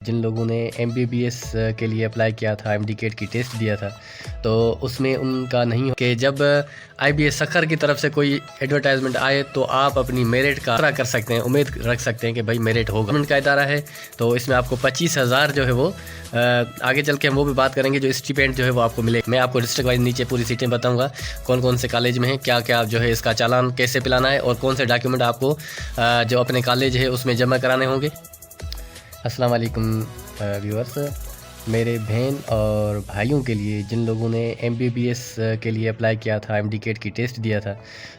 जिन लोगों ने एमबीबीएस के लिए अप्लाई किया था, एमडीकेट की टेस्ट दिया था, तो उसमें उनका नहीं हो कि जब आईबीएस सखर की तरफ से कोई एडवर्टाइजमेंट आए तो आप अपनी मेरिट का आशा कर सकते हैं, उम्मीद रख सकते हैं कि भाई मेरिट होगा। गवर्नमेंट का इदारा है तो इसमें आपको 25,000 जो है वो आगे चल के हम वो भी बात करेंगे जो स्टिपेंड जो है वो आपको मिले। मैं आपको डिस्ट्रिक्ट वाइज नीचे पूरी सीटें बताऊँगा, कौन कौन से कॉलेज में है, क्या क्या जो है इसका चालान कैसे पिलाना है और कौन से डॉक्यूमेंट आपको जो अपने कॉलेज है उसमें जमा कराने होंगे। अस्सलाम वालेकुम व्यूअर्स, मेरे बहन और भाइयों के लिए जिन लोगों ने एमबीबीएस के लिए अप्लाई किया था, एमडीकेट की टेस्ट दिया था,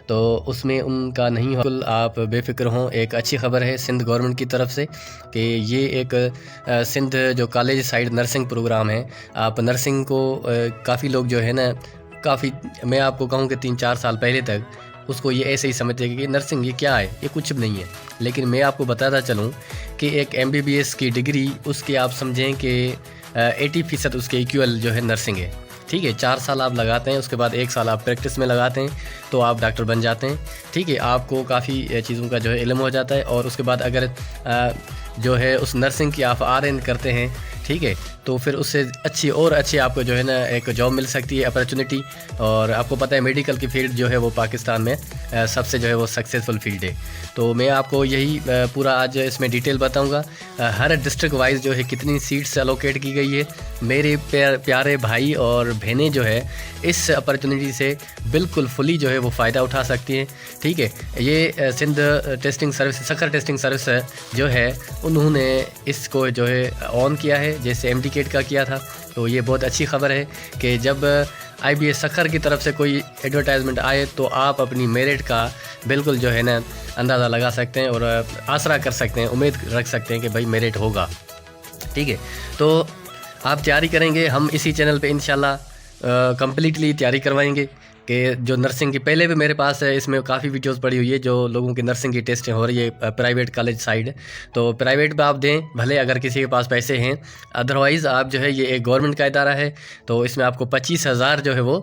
तो उसमें उनका नहीं हो, आप बेफिक्र हों। एक अच्छी खबर है सिंध गवर्नमेंट की तरफ से कि ये एक सिंध जो कॉलेज साइड नर्सिंग प्रोग्राम है, आप नर्सिंग को काफ़ी लोग जो है ना, काफ़ी मैं आपको कहूँ कि 3-4 साल पहले तक उसको ये ऐसे ही समझते हैं कि नर्सिंग ये क्या है, ये कुछ भी नहीं है। लेकिन मैं आपको बताता चलूँ कि एक एमबीबीएस की डिग्री उसके आप समझें कि 80% उसके इक्वल जो है नर्सिंग है। ठीक है, 4 साल आप लगाते हैं, उसके बाद 1 साल आप प्रैक्टिस में लगाते हैं तो आप डॉक्टर बन जाते हैं। ठीक है, आपको काफ़ी चीज़ों का जो है इल्म हो जाता है और उसके बाद अगर जो है उस नर्सिंग की आप आरएन करते हैं, ठीक है, तो फिर उससे अच्छी आपको जो है ना एक जॉब मिल सकती है, अपॉर्चुनिटी। और आपको पता है मेडिकल की फील्ड जो है वो पाकिस्तान में सबसे जो है वो सक्सेसफुल फील्ड है। तो मैं आपको यही पूरा आज इसमें डिटेल बताऊंगा, हर डिस्ट्रिक्ट वाइज जो है कितनी सीट्स अलोकेट की गई है। मेरे प्यारे भाई और बहनें जो है इस अपॉर्चुनिटी से बिल्कुल फुली जो है वो फ़ायदा उठा सकती हैं। ठीक है, ये Sindh testing service, Sukkur testing service जो है उन्होंने इसको जो है ऑन किया है, जैसे एमडीकेट का किया था। तो ये बहुत अच्छी खबर है कि जब आईबीएस सखर की तरफ से कोई एडवर्टाइजमेंट आए तो आप अपनी मेरिट का बिल्कुल जो है ना अंदाज़ा लगा सकते हैं और आसरा कर सकते हैं, उम्मीद रख सकते हैं कि भाई मेरिट होगा। ठीक है, तो आप तैयारी करेंगे, हम इसी चैनल पे इंशाल्लाह कम्प्लीटली तैयारी करवाएंगे कि जो नर्सिंग की पहले भी मेरे पास है, इसमें काफ़ी वीडियोस पड़ी हुई है जो लोगों की नर्सिंग की टेस्टें हो रही है प्राइवेट कॉलेज साइड। तो प्राइवेट पे आप दें भले अगर किसी के पास पैसे हैं, अदरवाइज़ आप जो है ये एक गवर्नमेंट का इदारा है तो इसमें आपको 25,000 जो है वो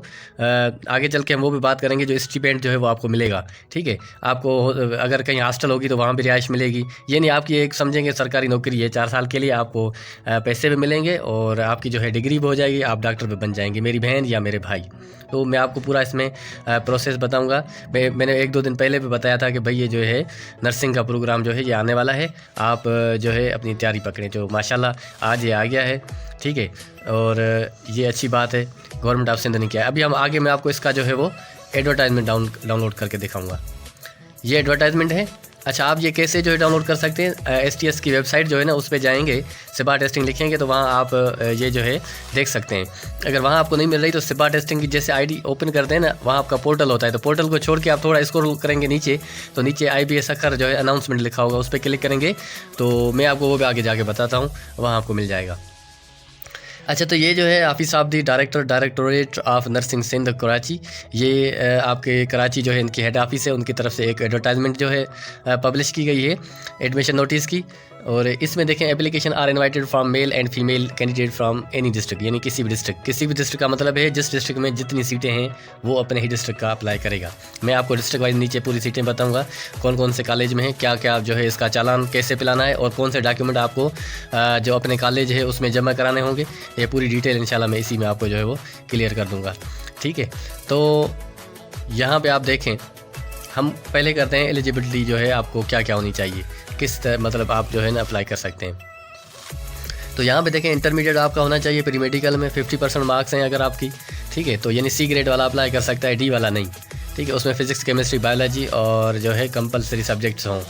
आगे चल के हम वो भी बात करेंगे जो स्टिपेंड जो है वो आपको मिलेगा। ठीक है, आपको अगर कहीं हॉस्टल होगी तो वहाँ भी रिहाइश मिलेगी। ये नहीं आपकी एक समझेंगे सरकारी नौकरी है, 4 साल के लिए आपको पैसे भी मिलेंगे और आपकी जो है डिग्री भी हो जाएगी, आप डॉक्टर भी बन जाएंगे, मेरी बहन या मेरे भाई। तो मैं आपको पूरा इसमें प्रोसेस बताऊंगा। मैंने 1-2 दिन पहले भी बताया था कि भाई ये जो है नर्सिंग का प्रोग्राम जो है ये आने वाला है, आप जो है अपनी तैयारी पकड़ें। जो माशाल्लाह आज ये आ गया है। ठीक है, और ये अच्छी बात है, गवर्नमेंट ऑफ सिंध ने किया है। अभी हम आगे मैं आपको इसका जो है वो एडवर्टाइजमेंट डाउनलोड करके दिखाऊँगा। ये एडवर्टाइजमेंट है। अच्छा, आप ये कैसे जो है डाउनलोड कर सकते हैं, एसटीएस की वेबसाइट जो है ना उस पे जाएंगे, सिपा टेस्टिंग लिखेंगे तो वहाँ आप ये जो है देख सकते हैं। अगर वहाँ आपको नहीं मिल रही तो सिपा टेस्टिंग की जैसे आईडी ओपन करते हैं ना, वहाँ आपका पोर्टल होता है, तो पोर्टल को छोड़ के आप थोड़ा स्क्रॉल करेंगे नीचे तो नीचे आईबीएस सखर जो है अनाउंसमेंट लिखा होगा, उस पर क्लिक करेंगे तो मैं आपको वो भी आगे जाके बताता हूँ, वहाँ आपको मिल जाएगा। अच्छा, तो ये जो है office of the directorate of nursing Sindh Karachi, ये आपके कराची जो है इनकी हेड ऑफिस है, उनकी तरफ से एक एडवर्टाइजमेंट जो है पब्लिश की गई है एडमिशन नोटिस की। और इसमें देखें, application are invited from male and female candidate from any district, यानी किसी भी डिस्ट्रिक्ट का मतलब है जिस डिस्ट्रिक्ट में जितनी सीटें हैं वो अपने ही डिस्ट्रिक्ट का अप्लाई करेगा। मैं आपको डिस्ट्रिक्ट वाइज नीचे पूरी सीटें बताऊंगा, कौन कौन से कॉलेज में है, क्या क्या जो है इसका चालान कैसे पिलाना है और कौन से डॉक्यूमेंट आपको जो अपने कॉलेज है उसमें जमा कराने होंगे। ये पूरी डिटेल इंशाल्लाह मैं इसी में आपको जो है वो क्लियर कर दूँगा। ठीक है, तो यहाँ पर आप देखें, हम पहले करते हैं एलिजिबिलिटी जो है आपको क्या क्या होनी चाहिए, किस तरह मतलब आप जो है ना अप्लाई कर सकते हैं। तो यहाँ पे देखें, इंटरमीडिएट आपका होना चाहिए, प्री मेडिकल में 50% मार्क्स हैं अगर आपकी। ठीक है, तो यानी सी ग्रेड वाला अप्लाई कर सकता है, डी वाला नहीं। ठीक है, उसमें फिजिक्स, केमिस्ट्री, बायोलॉजी और जो है कंपलसरी सब्जेक्ट्स हों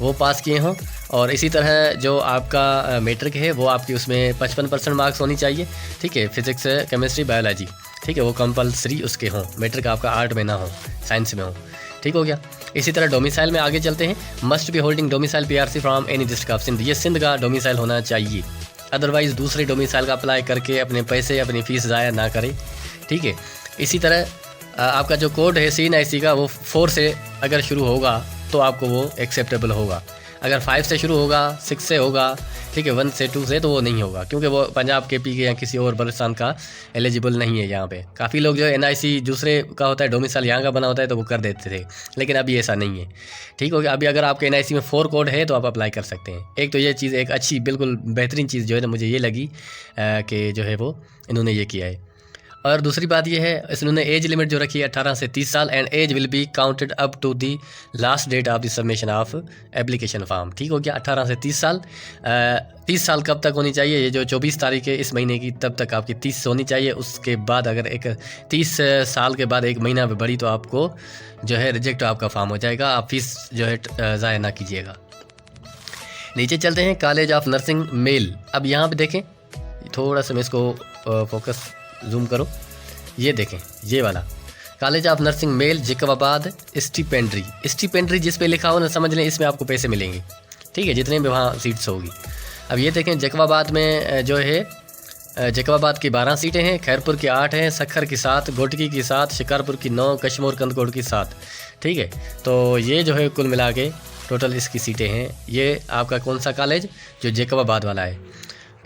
वो पास किए हों। और इसी तरह जो आपका मैट्रिक है वो आपकी उसमें 55% मार्क्स होनी चाहिए। ठीक है, फिजिक्स, केमिस्ट्री, बायोलॉजी, ठीक है, वो कंपलसरी उसके हों, मैट्रिक आपका आर्ट में ना हो, साइंस में हो। ठीक हो गया। इसी तरह डोमिसाइल में आगे चलते हैं, must be holding domicile PRC from any district of Sindh, ये सिंध का डोमिसाइल होना चाहिए, अदरवाइज़ दूसरे डोमिसाइल का अप्लाई करके अपने पैसे अपनी फ़ीस ज़ाया ना करें। ठीक है, इसी तरह आपका जो कोड है CNIC का वो 4 से अगर शुरू होगा तो आपको वो एक्सेप्टेबल होगा। अगर 5 से शुरू होगा, 6 से होगा, ठीक है, 1 से 2 से, तो वो नहीं होगा क्योंकि वो पंजाब KP के या किसी और बलूचिस्तान का एलिजिबल नहीं है यहाँ पे। काफ़ी लोग जो है NIC दूसरे का होता है, डोमिसाइल यहाँ का बना होता है तो वो कर देते थे, लेकिन अभी ऐसा नहीं है। ठीक हो गया। अभी अगर आपके NIC में 4 कोड है तो आप अप्लाई कर सकते हैं। एक तो ये चीज़ एक अच्छी बिल्कुल बेहतरीन चीज़ जो है ना मुझे ये लगी कि जो है वो इन्होंने ये किया है। और दूसरी बात ये है, इन्होंने एज लिमिट जो रखी है 18 से 30 साल, and age will be counted up to the last date of the submission of application form. ठीक हो गया, 18 से 30 साल। 30 साल कब तक होनी चाहिए? ये जो 24 तारीख है इस महीने की, तब तक आपकी 30 होनी चाहिए। उसके बाद अगर एक 30 साल के बाद 1 महीना भी बढ़ी तो आपको जो है रिजेक्ट आपका फॉर्म हो जाएगा। आप फीस जो है ज़ाया ना कीजिएगा। नीचे चलते हैं, कॉलेज ऑफ नर्सिंग मेल। अब यहाँ पे देखें, थोड़ा सा मैं इसको फोकस जूम करो, ये देखें, ये वाला college of nursing male Jacobabad stipendiary जिस पे लिखा हो ना, समझ लें इसमें आपको पैसे मिलेंगे। ठीक है, जितने भी वहाँ सीट्स होगी। अब ये देखें, जैकबाबाद में जो है जैकबाबाद की 12 सीटें हैं, खैरपुर की 8 हैं, सखर की 7, गोटकी की 7, शिकारपुर की 9, कश्मीर कंदकोट की 7। ठीक है, तो ये जो है कुल मिला के टोटल इसकी सीटें हैं। ये आपका कौन सा कॉलेज? जो जैकबाबाद वाला है।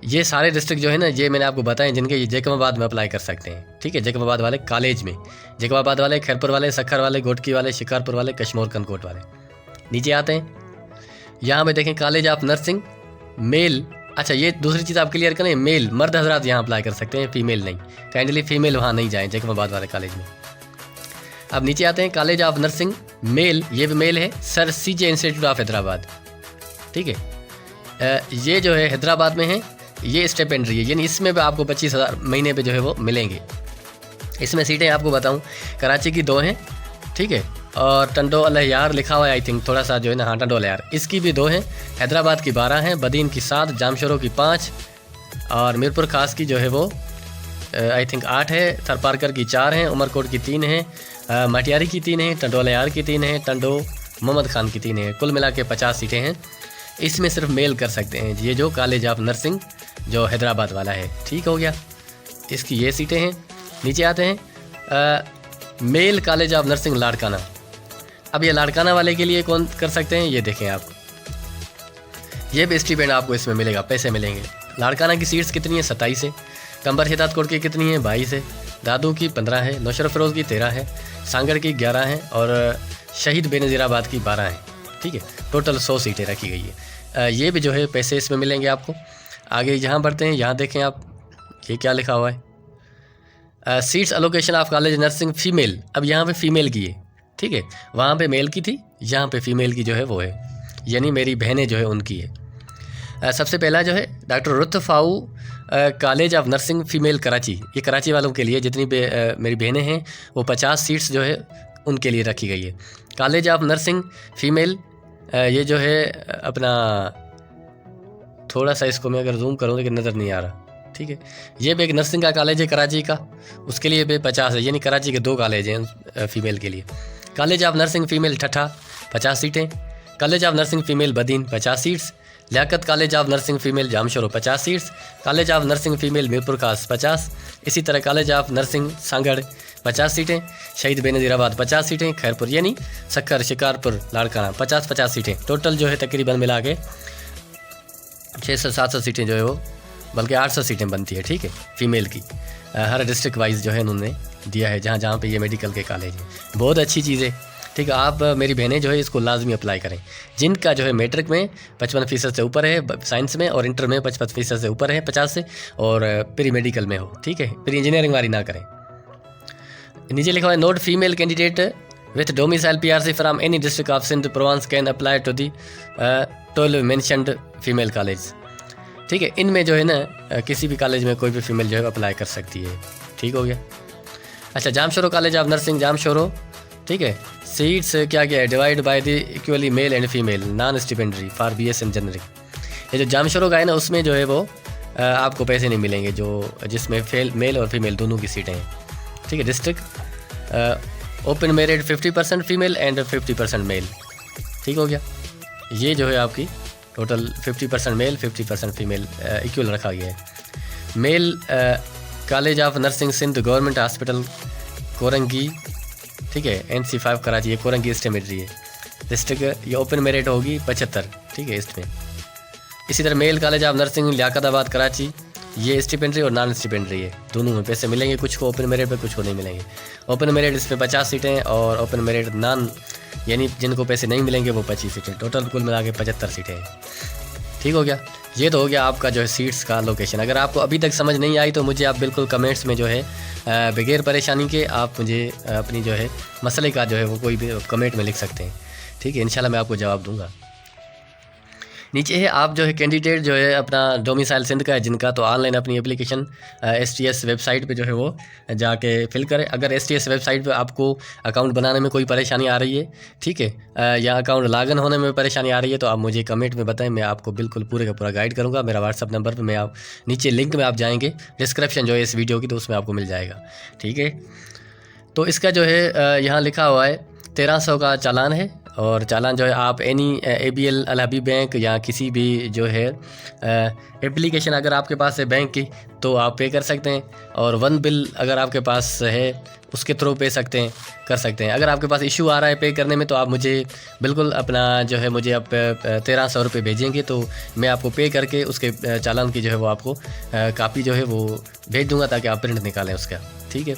ये सारे डिस्ट्रिक्ट जो है ना, ये मैंने आपको बताएं जिनके ये जैकबाबाद में अप्लाई कर सकते हैं। ठीक है, जैकबाबाद वाले कॉलेज में, जैकबाबाद वाले, खैरपुर वाले, सखर वाले, गोटकी वाले, शिकारपुर वाले, कश्मीर कंदकोट वाले। नीचे आते हैं, यहाँ पे देखें कॉलेज ऑफ नर्सिंग मेल। अच्छा, ये दूसरी चीज़ आप क्लियर करें, मेल मर्द हजरात यहाँ अप्लाई कर सकते हैं, फीमेल नहीं। काइंडली फीमेल वहाँ नहीं जाएँ जैकबाबाद वाले कॉलेज में। अब नीचे आते हैं, कॉलेज ऑफ नर्सिंग मेल, ये भी मेल है, sir CJ institute of Hyderabad. ठीक है, ये जो है हैदराबाद में है, ये स्टिपेंड्री है, यानी इसमें भी आपको 25,000 महीने पे जो है वो मिलेंगे। इसमें सीटें आपको बताऊं, कराची की 2 हैं, ठीक है, और टंडो अलयार लिखा हुआ है आई थिंक, थोड़ा सा जो है ना, हाँ टंडो अलयार, इसकी भी 2 हैं। हैदराबाद की 12 हैं, बदीन की 7, जामशोरो की 5, और मीरपुर खास की जो है वो आई थिंक 8 है, थरपारकर की 4 हैं, उमरकोट की 3 हैं, मटियारी की 3 हैं, टंडो अलयार की 3 हैं, टंडो मोहम्मद खान की 3 हैं। कुल मिला के 50 सीटें हैं। इसमें सिर्फ मेल कर सकते हैं, ये जो कॉलेज ऑफ नर्सिंग जो हैदराबाद वाला है। ठीक हो गया, इसकी ये सीटें हैं। नीचे आते हैं, male college of nursing Larkana. अब ये लाड़काना वाले के लिए कौन कर सकते हैं? ये देखें आप, ये भी स्टिपेंड आपको इसमें मिलेगा, पैसे मिलेंगे। लाड़काना की सीट्स कितनी है? 27 है। कंबर शहदाद कोट की कितनी है? 22 है। दादू की 15 है, नौशर फिरोज़ की 13 है, सांगड़ की 11 है, और शहीद बेनज़ीराबाद की 12 है। ठीक है, टोटल 100 सीटें रखी गई है। ये भी जो है पैसे इसमें मिलेंगे आपको। आगे यहाँ बढ़ते हैं, यहाँ देखें आप, ये क्या लिखा हुआ है, seats allocation of college nursing female. अब यहाँ पे फीमेल की है, ठीक है, वहाँ पे मेल की थी, यहाँ पे फीमेल की जो है वो है, यानी मेरी बहनें जो है उनकी है। सबसे पहला जो है doctor Ruth Pfau college of nursing female Karachi, ये कराची वालों के लिए, जितनी मेरी बहनें हैं वो 50 सीट्स जो है उनके लिए रखी गई है। कॉलेज ऑफ नर्सिंग फीमेल, ये जो है अपना, थोड़ा सा इसको मैं अगर जूम करूँ लेकिन नज़र नहीं आ रहा। ठीक है, ये भी एक नर्सिंग का कॉलेज है कराची का, उसके लिए भी 50 है, यानी कराची के 2 कॉलेज हैं फीमेल के लिए। College of nursing female Thatta 50 सीटें, college of nursing female Badin 50 seats, Liaquat college of nursing female Jamshoro 50 seats, college of nursing female Mirpur Khas 50, इसी तरह कॉलेज ऑफ नर्सिंग सांगड़ 50 सीटें, शहीद बेनज़ीराबाद 50 सीटें, खैरपुर यानी सखर, शिकारपुर, लाड़काना 50-50 सीटें। टोटल जो है तकरीबन मिला के 600-700 सीटें जो है वो, बल्कि 800 सीटें बनती है। ठीक है, फीमेल की हर डिस्ट्रिक्ट वाइज जो है उन्होंने दिया है, जहाँ जहाँ पे ये मेडिकल के कॉलेज हैं। बहुत अच्छी चीज़ है। ठीक है, आप मेरी बहनें जो है इसको लाजमी अप्लाई करें, जिनका जो है मैट्रिक में 55% से ऊपर है साइंस में, और इंटर में 55% से ऊपर है 50 से, और प्री मेडिकल में हो। ठीक है, प्री इंजीनियरिंग वाली ना करें। नीचे लिखा हुआ है, note female candidate with domicile PRC from any district of Sindh province can apply to the 12 mentioned female college. ठीक है, इनमें जो है ना किसी भी कॉलेज में कोई भी फीमेल जो है अप्लाई कर सकती है। ठीक हो गया। अच्छा, Jamshoro college of nursing Jamshoro, ठीक है, सीट्स क्या क्या है, divide by the equally male and female, non stipendiary for BS in generic. ये जो जामशोरो का है ना, उसमें जो है वो आपको पैसे नहीं मिलेंगे, जो जिसमें मेल और फीमेल दोनों की सीटें हैं। ठीक है, district open merit 50% female and 50% male. ठीक हो गया। ये जो है आपकी टोटल 50% मेल 50% फीमेल इक्वल रखा गया है। Male college of nursing Sindh government hospital Korangi, ठीक है, NC5 कराची, ये कोरंगी स्टेमेट्री है। डिस्ट्रिक्ट ये ओपन मेरिट होगी 75। ठीक है इसमें। इसी तरह male college of nursing Liaquatabad Karachi, ये स्टिपेंड्री और नॉन स्टिपेंड्री है, दोनों में पैसे मिलेंगे, कुछ को ओपन मेरिट पे, कुछ को नहीं मिलेंगे। ओपन मेरिट इसमें 50 सीटें और ओपन मेरिट नॉन यानी जिनको पैसे नहीं मिलेंगे वो 25 सीटें, टोटल कुल मिला के 75 सीटें हैं। ठीक हो गया, ये तो हो गया आपका जो है सीट्स का लोकेशन। अगर आपको अभी तक समझ नहीं आई तो मुझे आप बिल्कुल कमेंट्स में जो है बगैर परेशानी के आप मुझे अपनी जो है मसले का जो है वो कोई भी कमेंट में लिख सकते हैं। ठीक है, इंशाल्लाह मैं आपको जवाब दूंगा। नीचे है आप जो है कैंडिडेट जो है अपना डोमिसाइल सिंध का है जिनका, तो ऑनलाइन अपनी एप्लीकेशन STS वेबसाइट पे जो है वो जाके फिल करें। अगर STS वेबसाइट पे आपको अकाउंट बनाने में कोई परेशानी आ रही है, ठीक है, या अकाउंट लॉगिन होने में परेशानी आ रही है, तो आप मुझे कमेंट में बताएं, मैं आपको बिल्कुल पूरे का पूरा गाइड करूँगा। मेरा व्हाट्सअप नंबर पर मैं आप नीचे लिंक में आप जाएँगे, डिस्क्रिप्शन जो है इस वीडियो की, तो उसमें आपको मिल जाएगा। ठीक है, तो इसका जो है यहाँ लिखा हुआ है 1300 का चालान है, और चालान जो है आप एनी ABL अल हबीब बैंक या किसी भी जो है एप्लीकेशन अगर आपके पास है बैंक की तो आप पे कर सकते हैं, और वन बिल अगर आपके पास है उसके थ्रू पे कर सकते हैं। अगर आपके पास इशू आ रहा है पे करने में तो आप मुझे बिल्कुल अपना जो है मुझे आप 1300 रुपये भेजेंगे, तो मैं आपको पे करके उसके चालान की जो है वो आपको कापी जो है वो भेज दूँगा ताकि आप प्रिंट निकालें उसका। ठीक है,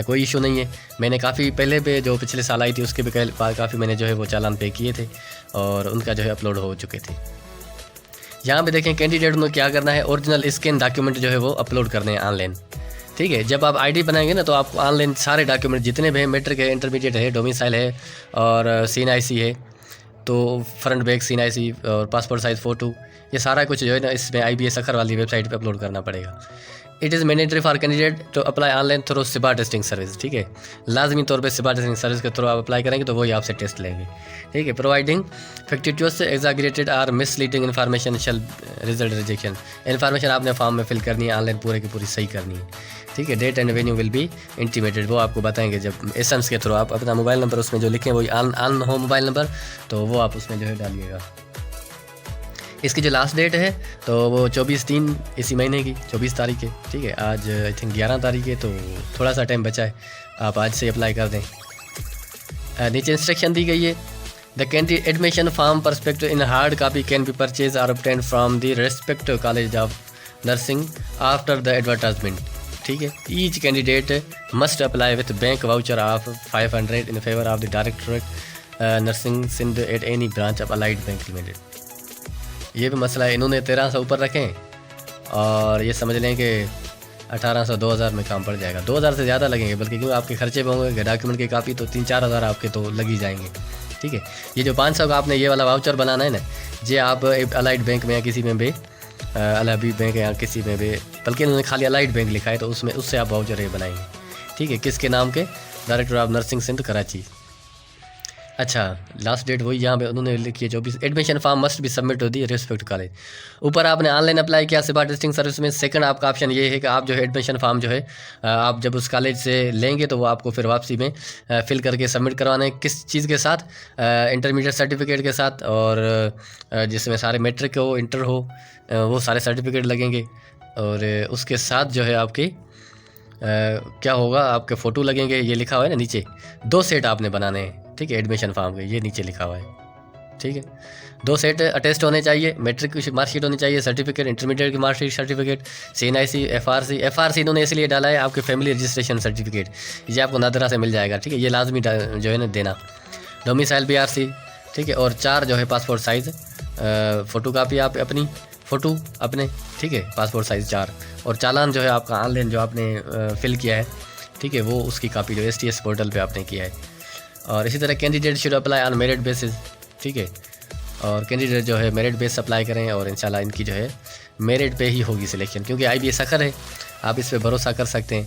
कोई इशू नहीं है। मैंने काफ़ी पहले पे जो पिछले साल आई थी उसके भी काफ़ी मैंने जो है वो चालान पे किए थे और उनका जो है अपलोड हो चुके थे। यहाँ पे देखें कैंडिडेट में क्या करना है, ओरिजिनल स्कैन डॉक्यूमेंट जो है वो अपलोड करने हैं ऑनलाइन। ठीक है, जब आप ID बनाएंगे ना तो आपको ऑनलाइन सारे डॉक्यूमेंट जितने भी हैं, मैट्रिक है, इंटरमीडिएट है, डोमिसाइल है और CNIC है, तो फ्रंट बैक CNIC और पासपोर्ट साइज़ फ़ोटो, ये सारा कुछ जो है ना इसमें IBS सखर वाली वेबसाइट पे अपलोड करना पड़ेगा। It is mandatory for candidate to apply online through SIBA testing service. ठीक है, लाजमी तौर पे सिबा टेस्टिंग सर्विस के थ्रू आप अप्लाई करेंगे तो वही आपसे टेस्ट लेंगे। ठीक है, providing factitious exaggerated or misleading information shall result rejection. Information आपने फॉर्म में फिल करनी है, ऑनलाइन पूरे की पूरी सही करनी है। ठीक है, date and venue will be intimated, वो आपको बताएंगे जब SMS के थ्रू आप अपना मोबाइल नंबर उसमें जो लिखें वही ऑन हो मोबाइल नंबर, तो वो आप उसमें जो है डालिएगा। इसकी जो लास्ट डेट है तो वो 24/3 इसी महीने की 24 तारीख है। ठीक है, आज आई थिंक 11 तारीख है, तो थोड़ा सा टाइम बचा है, आप आज से अप्लाई कर दें। नीचे इंस्ट्रक्शन दी गई है, the candidate admission form perspective in hard copy can be purchase or obtain from the respective college of nursing after the advertisement. ठीक है, each candidate must apply with bank voucher of 500 in favour of the directorate nursing Sindh at any branch of Allied Bank Limited. ये भी मसला है, इन्होंने 1300 ऊपर रखें और ये समझ लें कि 1800 2000 में काम पड़ जाएगा। 2000 से ज़्यादा लगेंगे, बल्कि क्यों आपके खर्चे भी होंगे, डॉक्यूमेंट की कापी तो 3-4 हज़ार आपके तो लग ही जाएंगे। ठीक है, ये जो 500 का आपने ये वाला वाउचर बनाना है ना, ये आप अलाइड बैंक में या किसी में भी अल हबीब बैंक या किसी में भी, बल्कि इन्होंने खाली अलाइड बैंक लिखा है तो उसमें उससे आप वाउचर ये बनाएंगे। ठीक है, किसके नाम के, director of nursing Sindh Karachi. अच्छा, लास्ट डेट वही यहाँ पे उन्होंने लिखी है 24। Admission form must be submit to the respect college. ऊपर आपने ऑनलाइन अप्लाई किया सिबा टेस्टिंग सर्विस में, सेकंड आपका ऑप्शन ये है कि आप जो है एडमिशन फॉर्म जो है आप जब उस कॉलेज से लेंगे तो वो आपको फिर वापसी में फिल करके सबमिट करवाना है। किस चीज़ के साथ, इंटरमीडिएट सर्टिफिकेट के साथ, और जिसमें सारे मैट्रिक हो, इंटर हो, वो सारे सर्टिफिकेट लगेंगे। और उसके साथ जो है आपकी क्या होगा, आपके फ़ोटो लगेंगे, ये लिखा हुआ है ना नीचे, 2 सेट आपने बनाने हैं। ठीक है, एडमिशन फॉर्म के ये नीचे लिखा हुआ है। ठीक है, 2 सेट अटेस्ट होने चाहिए, मैट्रिक की मार्कशीट होनी चाहिए, सर्टिफिकेट, इंटरमीडिएट की मार्कशीट सर्टिफिकेट, CNIC, FRC इन्होंने इसलिए डाला है आपके फैमिली रजिस्ट्रेशन सर्टिफिकेट, ये आपको नादरा से मिल जाएगा। ठीक है, ये लाजमी जो है ना देना। डोमिसाइल BRC, ठीक है, और 4 जो है पासपोर्ट साइज़ फ़ोटो कापी आप अपनी फ़ोटो अपने, ठीक है, पासपोर्ट साइज़ 4, और चालान जो है आपका ऑनलाइन जो आपने फ़िल किया है, ठीक है, वो उसकी कापी जो STS पोर्टल पे आपने किया है। और इसी तरह candidate should apply on merit basis. ठीक है, और कैंडिडेट जो है मेरिट बेस अप्लाई करें और इंशाल्लाह इनकी जो है मेरिट पे ही होगी सिलेक्शन, क्योंकि IBS सखर है, आप इस पर भरोसा कर सकते हैं।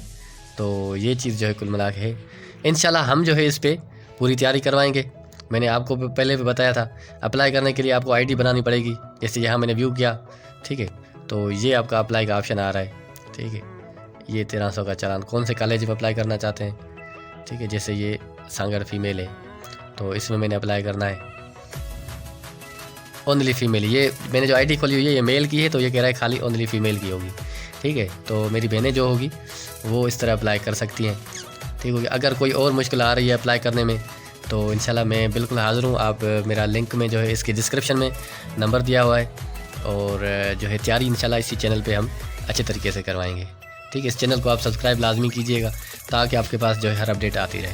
तो ये चीज़ जो है कुल मिला के है, इंशाल्लाह हम जो है इस पर पूरी तैयारी करवाएंगे। मैंने आपको पहले भी बताया था, अप्लाई करने के लिए आपको ID बनानी पड़ेगी, जैसे यहाँ मैंने व्यू किया। ठीक है, तो ये आपका अप्लाई का ऑप्शन आ रहा है। ठीक है, ये 1300 का चालान, कौन से कॉलेज में अप्लाई करना चाहते हैं। ठीक है, जैसे ये सांगर फीमेल है तो इसमें मैंने अप्लाई करना है, ओनली फीमेल। ये मैंने जो ID खोली हुई है ये मेल की है, तो ये कह रहा है खाली ओनली फीमेल की होगी। ठीक है, तो मेरी बहनें जो होगी वो इस तरह अप्लाई कर सकती हैं। ठीक होगी, अगर कोई और मुश्किल आ रही है अप्लाई करने में तो इंशाल्लाह मैं बिल्कुल हाज़िर हूँ। आप मेरा लिंक में जो है इसके डिस्क्रिप्शन में नंबर दिया हुआ है, और जो है तैयारी इंशाल्लाह इसी चैनल पे हम अच्छे तरीके से करवाएंगे। ठीक है, इस चैनल को आप सब्सक्राइब लाजमी कीजिएगा ताकि आपके पास जो है हर अपडेट आती रहे।